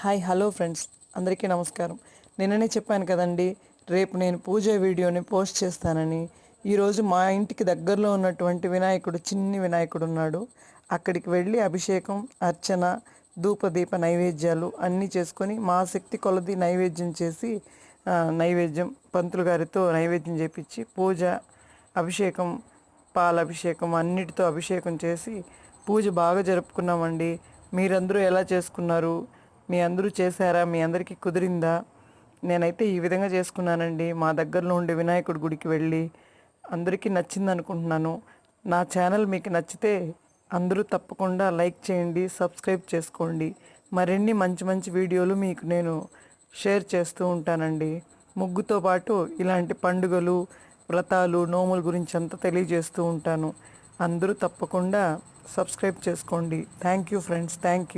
Hi hello friends, అందరికీ నమస్కారం. నిన్ననే చెప్పాను కదండి, రేపు నేను పూజ వీడియోని పోస్ట్ చేస్తానని. ఈరోజు మా ఇంటికి దగ్గరలో ఉన్నటువంటి వినాయకుడు, చిన్ని వినాయకుడు ఉన్నాడు. అక్కడికి వెళ్ళి అభిషేకం, అర్చన, ధూపదీప నైవేద్యాలు అన్నీ చేసుకొని మా శక్తి కొలది నైవేద్యం చేసి, నైవేద్యం పంతులు గారితో నైవేద్యం చేపించి పూజ, అభిషేకం, పాలాభిషేకం అన్నిటితో అభిషేకం చేసి పూజ బాగా జరుపుకున్నామండి. మీరందరూ ఎలా చేసుకున్నారు? మీ అందరూ చేశారా? మీ అందరికీ కుదిరిందా? నేనైతే ఈ విధంగా చేసుకున్నానండి. మా దగ్గరలో ఉండే వినాయకుడి గుడికి వెళ్ళి అందరికీ నచ్చింది అనుకుంటున్నాను. నా ఛానల్ మీకు నచ్చితే అందరూ తప్పకుండా లైక్ చేయండి, సబ్స్క్రైబ్ చేసుకోండి. మరిన్ని మంచి మంచి వీడియోలు మీకు నేను షేర్ చేస్తూ ఉంటానండి. ముగ్గుతో పాటు ఇలాంటి పండుగలు, వ్రతాలు, నోముల గురించి అంతా తెలియజేస్తూ ఉంటాను. అందరూ తప్పకుండా సబ్స్క్రైబ్ చేసుకోండి. Thank you friends, thank you.